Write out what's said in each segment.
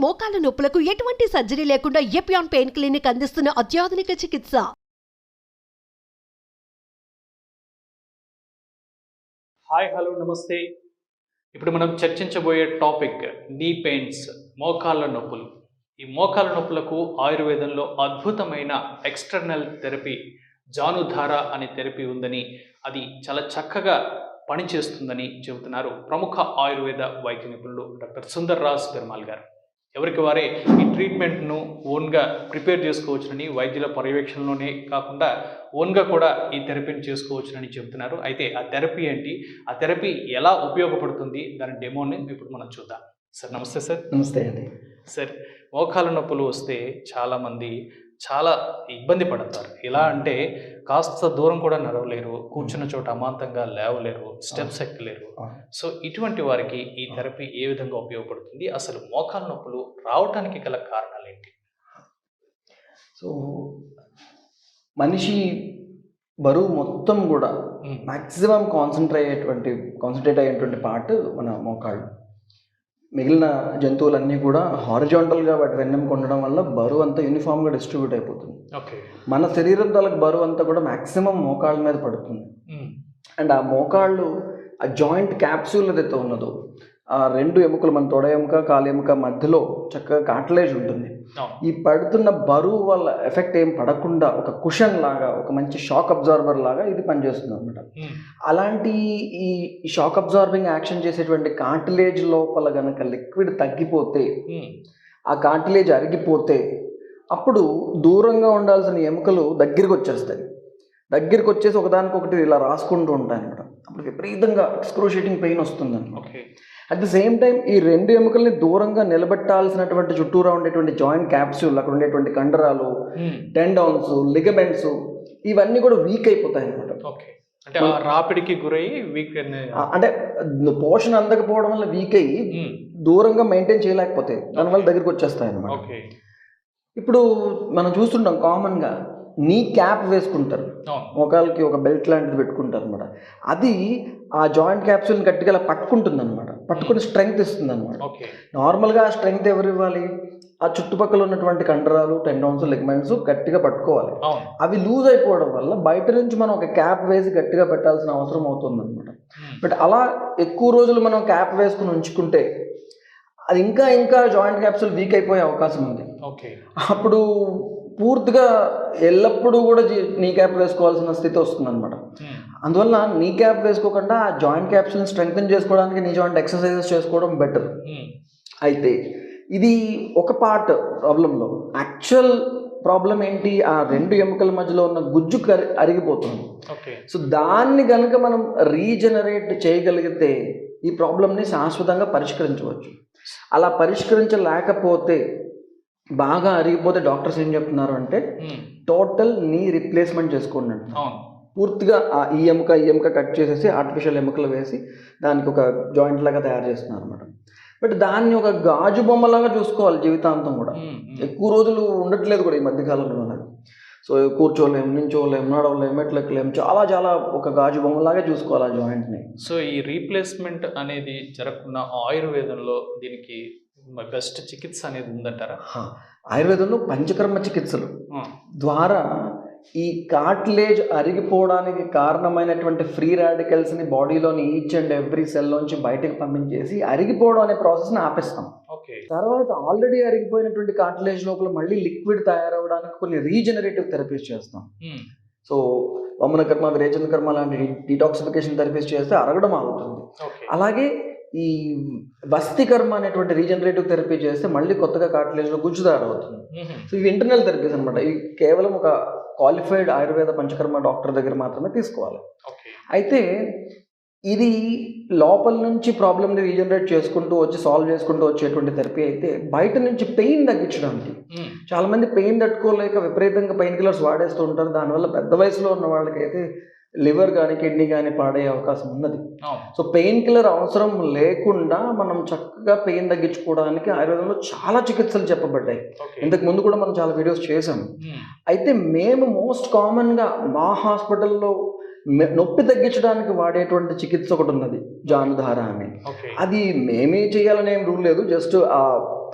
మోకాళ్ల నొప్పులకు ఎటువంటి సర్జరీ లేకుండా ఎపియాన్ పెయిన్ క్లినిక్ అందిస్తున్న అత్యాధునిక చికిత్స. హాయ్ హలో నమస్తే. ఇప్పుడు మనం చర్చించబోయే టాపిక్ నీ పెయిన్స్, మోకాళ్ళ నొప్పులు. ఈ మోకాళ్ళ నొప్పులకు ఆయుర్వేదంలో అద్భుతమైన ఎక్స్టర్నల్ థెరపీ జానుధార అనే థెరపీ ఉందని, అది చాలా చక్కగా పనిచేస్తుందని చెబుతున్నారు ప్రముఖ ఆయుర్వేద వైద్య నిపుణులు డాక్టర్ సుందర్ రాజ్ పెరుమాల్ గారు. ఎవరికి వారే ఈ ట్రీట్మెంట్ను ఓన్గా ప్రిపేర్ చేసుకోవచ్చునని, వైద్యుల పర్యవేక్షణలోనే కాకుండా ఓన్గా కూడా ఈ థెరపీని చేసుకోవచ్చునని చెబుతున్నారు. అయితే ఆ థెరపీ ఏంటి, ఆ థెరపీ ఎలా ఉపయోగపడుతుంది, దాని డెమోని ఇప్పుడు మనం చూద్దాం. సార్ నమస్తే. సార్ నమస్తే అండి. సార్, మోకాళ్ళ నొప్పులు వస్తే చాలామంది చాలా ఇబ్బంది పడతారు. ఎలా అంటే కాస్త దూరం కూడా నడవలేరు, కూర్చున్న చోట అమాంతంగా లేవలేరు, స్టెప్స్ ఎక్కలేరు. సో ఇటువంటి వారికి ఈ థెరపీ ఏ విధంగా ఉపయోగపడుతుంది, అసలు మోకాళ్ళ నొప్పులు రావడానికి గల కారణాలు ఏంటి? సో మనిషి బరువు మొత్తం కూడా మ్యాక్సిమం కాన్సన్ట్రేట్ అయ్యేటువంటి పార్ట్ మన మోకాళ్ళు. మిగిలిన జంతువులన్నీ కూడా హారిజాంటల్గా వాటి వెన్నెముక ఉండడం వల్ల బరువు అంతా యూనిఫామ్గా డిస్ట్రిబ్యూట్ అయిపోతుంది. మన శరీరం తాలూకు బరువు అంతా కూడా మ్యాక్సిమం మోకాళ్ళ మీద పడుతుంది. అండ్ ఆ మోకాళ్ళు, ఆ జాయింట్ క్యాప్సూల్ ఏదైతే ఉన్నదో, ఆ రెండు ఎముకలు, మన తొడ ఎముక కాలు ఎముక మధ్యలో చక్కగా కార్టిలేజ్ ఉంటుంది. ఈ పడుతున్న బరువు వల్ల ఎఫెక్ట్ ఏం పడకుండా ఒక కుషన్ లాగా, ఒక మంచి షాక్ అబ్జార్బర్ లాగా ఇది పనిచేస్తుంది అనమాట. అలాంటి ఈ షాక్ అబ్జార్బింగ్ యాక్షన్ చేసేటువంటి కార్టిలేజ్ లోపల గనక లిక్విడ్ తగ్గిపోతే, ఆ కార్టిలేజ్ అరిగిపోతే, అప్పుడు దూరంగా ఉండాల్సిన ఎముకలు దగ్గరికి వచ్చేస్తాయి. దగ్గరికి వచ్చేసి ఒకదానికొకటి ఇలా రాసుకుంటూ ఉంటాయి అనమాట. అప్పుడు విపరీతంగా ఎక్స్క్రూషియేటింగ్ పెయిన్ వస్తుంది అనమాట. అట్ ద సేమ్ టైం ఈ రెండు ఎముకల్ని దూరంగా నిలబెట్టాల్సినటువంటి చుట్టూరా ఉండేటువంటి జాయింట్ క్యాప్సూల్, అక్కడ ఉండేటువంటి కండరాలు, టెండాన్స్, లిగమెంట్స్, ఇవన్నీ కూడా వీక్ అయిపోతాయి అనమాట. అంటే రాపిడికి గురయ్యి వీక్, అంటే పోషణ అందకపోవడం వల్ల వీక్ అయ్యి దూరంగా మెయింటైన్ చేయలేకపోతాయి, దానివల్ల దగ్గరికి వచ్చేస్తాయి అనమాట. ఇప్పుడు మనం చూస్తుంటాం కామన్గా నీ క్యాప్ వేసుకుంటారు, మోకాలకి ఒక బెల్ట్ లాంటిది పెట్టుకుంటారు అనమాట. అది ఆ జాయింట్ క్యాప్సూల్ని గట్టిగా అలా పట్టుకుంటుంది అనమాట, పట్టుకుని స్ట్రెంగ్త్ ఇస్తుంది అనమాట. నార్మల్గా ఆ స్ట్రెంగ్త్ ఎవరు ఇవ్వాలి? ఆ చుట్టుపక్కల ఉన్నటువంటి కండరాలు, టెండాన్స్, లిగమెంట్స్ గట్టిగా పట్టుకోవాలి. అవి లూజ్ అయిపోవడం వల్ల బయట నుంచి మనం ఒక క్యాప్ వేసి గట్టిగా పెట్టాల్సిన అవసరం అవుతుంది అనమాట. బట్ అలా ఎక్కువ రోజులు మనం క్యాప్ వేసుకుని ఉంచుకుంటే అది ఇంకా జాయింట్ క్యాప్సూల్ వీక్ అయిపోయే అవకాశం ఉంది. అప్పుడు పూర్తిగా ఎల్లప్పుడూ కూడా నీ క్యాప్ వేసుకోవాల్సిన స్థితి వస్తుంది అనమాట. అందువల్ల నీ క్యాప్ వేసుకోకుండా ఆ జాయింట్ క్యాప్సూల్ని స్ట్రెంగ్తన్ చేసుకోవడానికి నీ జాయింట్ ఎక్సర్సైజెస్ చేసుకోవడం బెటర్. అయితే ఇది ఒక పార్ట్ ప్రాబ్లంలో. యాక్చువల్ ప్రాబ్లం ఏంటి? ఆ రెండు ఎముకల మధ్యలో ఉన్న గుజ్జు అరిగిపోతుంది. సో దాన్ని కనుక మనం రీజనరేట్ చేయగలిగితే ఈ ప్రాబ్లమ్ని శాశ్వతంగా పరిష్కరించవచ్చు. అలా పరిష్కరించలేకపోతే, బాగా అరిగిపోతే డాక్టర్స్ ఏం చెప్తున్నారు అంటే టోటల్ నీ రీప్లేస్మెంట్ చేసుకోండి అంట. పూర్తిగా ఈ ఎముక కట్ చేసేసి ఆర్టిఫిషియల్ ఎముకలు వేసి దానికి ఒక జాయింట్ లాగా తయారు చేస్తున్నారు అనమాట. బట్ దాన్ని ఒక గాజు బొమ్మలాగా చూసుకోవాలి జీవితాంతం కూడా. ఎక్కువ రోజులు ఉండట్లేదు కూడా ఈ మధ్యకాలంలో. సో కూర్చోలేము, నించోలేము, నడవలేము, ఎట్లెక్కలేము, చాలా ఒక గాజు బొమ్మలాగా చూసుకోవాలి ఆ జాయింట్ని. సో ఈ రీప్లేస్మెంట్ అనేది జరగకుండా ఆయుర్వేదంలో దీనికి బెస్ట్ చికిత్స అనేది ఉందంటారా? ఆయుర్వేదంలో పంచకర్మ చికిత్సలు ద్వారా ఈ కార్టిలేజ్ అరిగిపోవడానికి కారణమైనటువంటి ఫ్రీ రాడికల్స్ని బాడీలోని ఈచ్ అండ్ ఎవ్రీ సెల్లోంచి బయటకు పంపించేసి అరిగిపోవడం అనే ప్రాసెస్ని ఆపేస్తాం. తర్వాత ఆల్రెడీ అరిగిపోయినటువంటి కార్టిలేజ్ లోపల మళ్ళీ లిక్విడ్ తయారవడానికి కొన్ని రీజనరేటివ్ థెరపీస్ చేస్తాం. సో వమన కర్మ, విరేచన కర్మ లాంటి డిటాక్సిఫికేషన్ థెరపీస్ చేస్తే అరగడం ఆగుతుంది. అలాగే ఈ వస్తి కర్మ అనేటువంటి రీజనరేటివ్ థెరపీ చేస్తే మళ్ళీ కొత్తగా కార్టిలేజ్లో గుజ్జు తయారవుతుంది. సో ఇవి ఇంటర్నల్ థెరపీస్ అనమాట. ఇవి కేవలం ఒక క్వాలిఫైడ్ ఆయుర్వేద పంచకర్మ డాక్టర్ దగ్గర మాత్రమే తీసుకోవాలి. అయితే ఇది లోపల నుంచి ప్రాబ్లమ్ని రీజనరేట్ చేసుకుంటూ వచ్చి సాల్వ్ చేసుకుంటూ వచ్చేటువంటి థెరపీ అయితే బయట నుంచి పెయిన్ తగ్గించడానికి. చాలామంది పెయిన్ తట్టుకోలేక విపరీతంగా పెయిన్ కిల్లర్స్ వాడేస్తూ ఉంటారు. దానివల్ల పెద్ద వయసులో ఉన్న వాళ్ళకైతే లివర్ కానీ కిడ్నీ కానీ పాడయ్యే అవకాశం ఉన్నది. సో పెయిన్ కిల్లర్ అవసరం లేకుండా మనం చక్కగా పెయిన్ తగ్గించుకోవడానికి ఆయుర్వేదంలో చాలా చికిత్సలు చెప్పబడ్డాయి. ఇంతకు ముందు కూడా మనం చాలా వీడియోస్ చేసాం. అయితే మేము మోస్ట్ కామన్గా మా హాస్పిటల్లో నొప్పి తగ్గించడానికి వాడేటువంటి చికిత్స ఒకటి ఉన్నది, జానుధార అని. అది మేమే చేయాలని ఏం రూల్ లేదు, జస్ట్ ఆ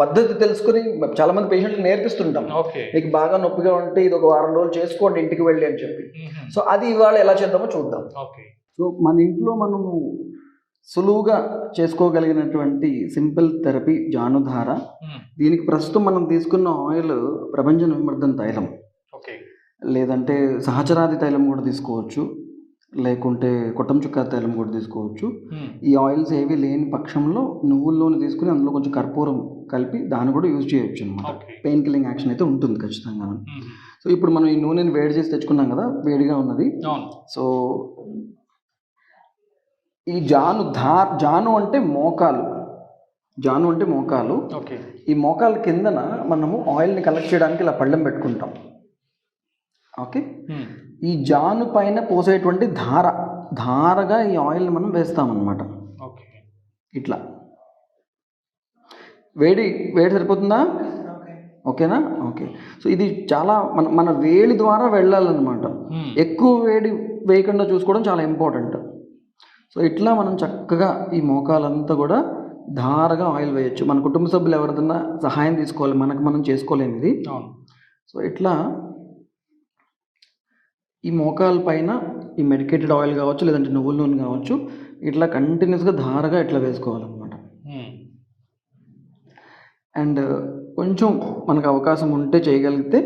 పద్ధతి తెలుసుకుని చాలా మంది పేషెంట్లకు నేర్పిస్తుంటాం. ఓకే. మీకు బాగా నొప్పిగా ఉంటే ఇది ఒక వారం రోజులు చేసుకోండి ఇంటికి వెళ్ళి అని చెప్పి. సో అది ఇవాళ ఎలా చేద్దామో చూద్దాం. ఓకే. సో మన ఇంట్లో మనము సులువుగా చేసుకోగలిగినటువంటి సింపుల్ థెరపీ జానుధార. దీనికి ప్రస్తుతం మనం తీసుకున్న ఆయిల్ ప్రభంజన విమర్దన తైలం, ఓకే, లేదంటే సహచరాది తైలం కూడా తీసుకోవచ్చు, లేకుంటే కొట్టం చుక్క తైలం కూడా తీసుకోవచ్చు. ఈ ఆయిల్స్ ఏవి లేని పక్షంలో నువ్వుల నూనె తీసుకుని అందులో కొంచెం కర్పూరం కలిపి దాన్ని కూడా యూజ్ చేయొచ్చు అనమాట. పెయిన్ కిల్లింగ్ యాక్షన్ అయితే ఉంటుంది ఖచ్చితంగా. సో ఇప్పుడు మనం ఈ నూనెని వేడి చేసి తెచ్చుకున్నాం కదా, వేడిగా ఉన్నది. సో ఈ జాను అంటే మోకాలు, జాను అంటే మోకాలు. ఈ మోకాలు కిందన మనము ఆయిల్ని కలెక్ట్ చేయడానికి ఇలా పళ్ళెం పెట్టుకుంటాం. ఓకే, ఈ జాను పైన పోసేటువంటి ధారగా ఈ ఆయిల్ని మనం వేస్తామన్నమాట. ఇట్లా వేడి సరిపోతుందా? ఓకేనా? ఓకే. సో ఇది చాలా మన వేడి ద్వారా వెళ్ళాలన్నమాట. ఎక్కువ వేడి వేయకుండా చూసుకోవడం చాలా ఇంపార్టెంట్. సో ఇట్లా మనం చక్కగా ఈ మోకాలంతా కూడా ధారగా ఆయిల్ వేయచ్చు. మన కుటుంబ సభ్యులు ఎవరిదన్నా సహాయం తీసుకోవాలి, మనకు మనం చేసుకోలేము ఇది. సో ఇట్లా ఈ మోకాల పైన ఈ మెడికేటెడ్ ఆయిల్ కావచ్చు, లేదంటే నువ్వుల నూనె కావచ్చు, ఇట్లా కంటిన్యూస్గా ధారగా ఇట్లా వేసుకోవాలన్నమాట. అండ్ కొంచెం మనకు అవకాశం ఉంటే చేయగలిగితే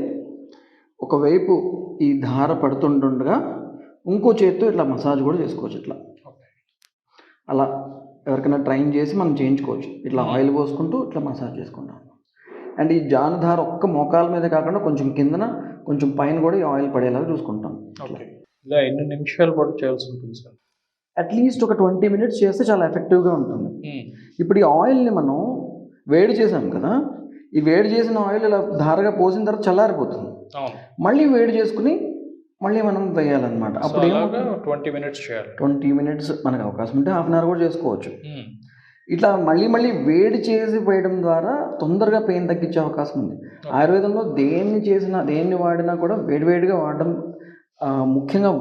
ఒకవైపు ఈ ధార పడుతుండగా ఇంకో చేత్తో ఇట్లా మసాజ్ కూడా చేసుకోవచ్చు. ఇట్లా అలా ఎవరికైనా ట్రైన్ చేసి మనం చేయించుకోవచ్చు. ఇట్లా ఆయిల్ పోసుకుంటూ ఇట్లా మసాజ్ చేసుకుంటాం. అండ్ ఈ జానుధార ఒక్క మోకాల మీద కాకుండా కొంచెం కిందన కొంచెం పైన కూడా ఈ ఆయిల్ పడేలాగా చూసుకుంటాం. ఇలా ఎన్ని నిమిషాలు పాటు చేయాల్సి ఉంటుంది సార్? అట్లీస్ట్ ఒక 20 minutes చేస్తే చాలా ఎఫెక్టివ్గా ఉంటుంది. ఇప్పుడు ఈ ఆయిల్ని మనం వేడి చేసాం కదా, ఈ వేడి చేసిన ఆయిల్ ఇలా ధారగా పోసిన తర్వాత చల్లారిపోతుంది. మళ్ళీ వేడి చేసుకుని మళ్ళీ మనం వేయాలన్నమాట. అప్పుడు 20 minutes చేయాలి. 20 minutes మనకు అవకాశం ఉంటే 1/2 hour కూడా చేసుకోవచ్చు. ఇట్లా మళ్ళీ వేడి చేసి వేయడం ద్వారా తొందరగా పెయిన్ తగ్గించే అవకాశం ఉంది. ఆయుర్వేదంలో దేన్ని వాడినా కూడా వేడివేడిగా వాడడం, ముఖ్యంగా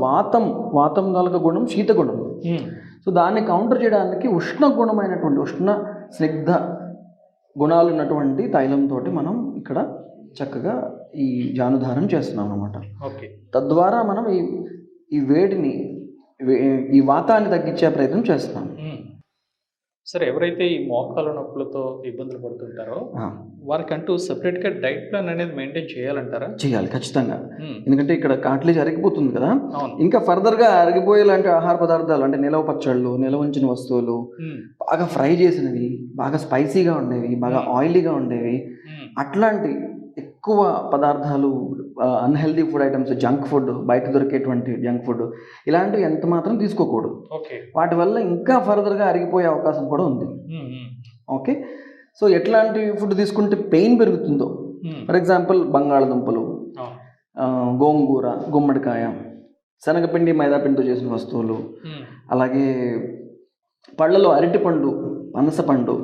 వాతం గలక గుణం శీత గుణం. సో దాన్ని కౌంటర్ చేయడానికి ఉష్ణ స్నిగ్ధ గుణాలు ఉన్నటువంటి తైలంతో మనం ఇక్కడ చక్కగా ఈ జానుధారణ చేస్తున్నాం అన్నమాట. తద్వారా మనం ఈ వేడిని ఈ వాతాన్ని తగ్గించే ప్రయత్నం చేస్తున్నాం. సరే, ఎవరైతే ఈ మోకాల నొప్పులతో ఇబ్బందులు పడుతుంటారో వారికంటూ సెపరేట్గా డైట్ ప్లాన్ అనేది మెయింటైన్ చేయాలంటారా? చేయాలి ఖచ్చితంగా. ఎందుకంటే ఇక్కడ కాట్లేజ్ అరిగిపోతుంది కదా, ఇంకా ఫర్దర్గా అరిగిపోయేలాంటి ఆహార పదార్థాలు అంటే నిలవ పచ్చళ్ళు, నిలవ ఉంచిన వస్తువులు, బాగా ఫ్రై చేసినవి, బాగా స్పైసీగా ఉండేవి, బాగా ఆయిలీగా ఉండేవి, అట్లాంటి ఎక్కువ పదార్థాలు, unhealthy food items, junk food, బయట దొరికేటువంటి జంక్ ఫుడ్, ఇలాంటివి ఎంత మాత్రం తీసుకోకూడదు. వాటి వల్ల ఇంకా ఫర్దర్గా అరిగిపోయే అవకాశం కూడా ఉంది. ఓకే, సో ఎట్లాంటి ఫుడ్ తీసుకుంటే పెయిన్ పెరుగుతుందో, ఫర్ ఎగ్జాంపుల్ బంగాళదుంపలు, గోంగూర, గుమ్మడికాయ, శనగపిండి, మైదాపిండితో చేసిన వస్తువులు, అలాగే పళ్ళలో అరటిపండు, పనసపండు,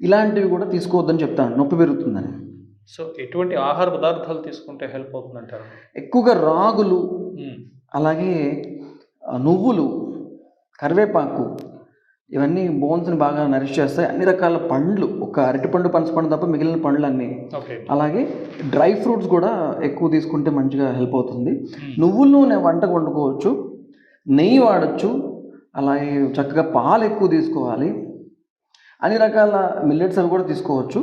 ఇలాంటివి కూడా తీసుకోవద్దని చెప్తాను, నొప్పి పెరుగుతుందని. సో ఎటువంటి ఆహార పదార్థాలు తీసుకుంటే హెల్ప్ అవుతుందంటారు? ఎక్కువగా రాగులు, అలాగే నువ్వులు, కరివేపాకు, ఇవన్నీ బోన్స్ని బాగా నరిష్ చేస్తాయి. అన్ని రకాల పండ్లు, ఒక అరటిపండు, పనసపండు తప్ప మిగిలిన పండ్లు అన్నీ, అలాగే డ్రై ఫ్రూట్స్ కూడా ఎక్కువ తీసుకుంటే మంచిగా హెల్ప్ అవుతుంది. నువ్వుల నూనె వంటకు వండుకోవచ్చు, నెయ్యి వాడచ్చు, అలాగే చక్కగా పాలు ఎక్కువ తీసుకోవాలి. అన్ని రకాల మిల్లెట్స్ అవి కూడా తీసుకోవచ్చు.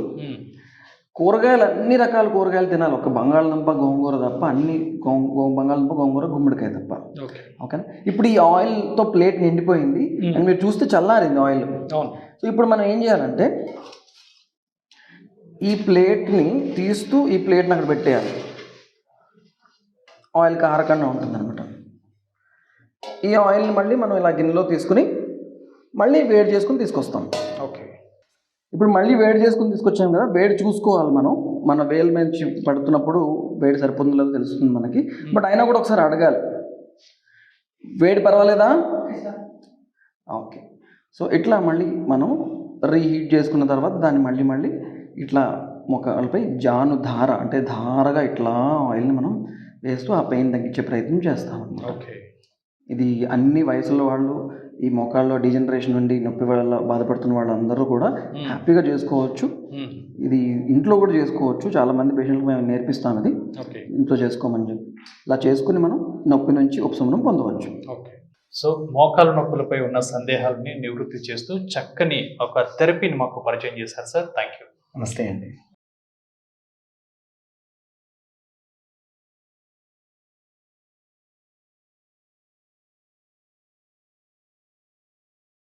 కూరగాయలు, అన్ని రకాల కూరగాయలు తినాలి, ఒక బంగాళదుంప, గోంగూర తప్ప, అన్ని బంగాళదుంప, గోంగూర, గుమ్మడికాయ తప్ప. ఓకేనా? ఇప్పుడు ఈ ఆయిల్తో ప్లేట్ నిండిపోయింది అని మీరు చూస్తే చల్లారింది ఆయిల్. సో ఇప్పుడు మనం ఏం చేయాలంటే ఈ ప్లేట్ని తీస్తూ ఈ ప్లేట్ని అక్కడ పెట్టేయాలి. ఆయిల్ కారకుండా ఉంటుంది అనమాట. ఈ ఆయిల్ని మళ్ళీ మనం ఇలా గిన్నెలో తీసుకుని మళ్ళీ వేడి చేసుకుని తీసుకొస్తాం. ఓకే, ఇప్పుడు మళ్ళీ వేడి చేసుకుని తీసుకొచ్చాం కదా, వేడి చూసుకోవాలి మనం. మన వేలు నుంచి పడుతున్నప్పుడు వేడి సరిపోతుందో లేదో తెలుస్తుంది మనకి. బట్ అయినా కూడా ఒకసారి అడగాలి, వేడి పర్వాలేదా? ఓకే. సో ఇట్లా మళ్ళీ మనం రీహీట్ చేసుకున్న తర్వాత దాన్ని మళ్ళీ ఇట్లా మొక్కలపై జానుధార అంటే ధారగా ఇట్లా ఆయిల్ని మనం వేస్తూ ఆ పెయిన్ తగ్గించే ప్రయత్నం చేస్తాం. ఓకే, ఇది అన్ని వయసుల వాళ్ళు, ఈ మోకాల్లో డీజనరేషన్ నుండి నొప్పి వల్ల బాధపడుతున్న వాళ్ళందరూ కూడా హ్యాపీగా చేసుకోవచ్చు. ఇది ఇంట్లో కూడా చేసుకోవచ్చు. చాలా మంది పేషెంట్లకు మేము నేర్పిస్తాం ఇది, ఇంట్లో చేసుకోమని చెప్పి. ఇలా చేసుకుని మనం నొప్పి నుంచి ఉపశమనం పొందవచ్చు. ఓకే. సో మోకాలు నొప్పులపై ఉన్న సందేహాలని నివృత్తి చేస్తూ చక్కని ఒక థెరపీని మాకు పరిచయం చేశారు సార్. Thank you. నమస్తే అండి.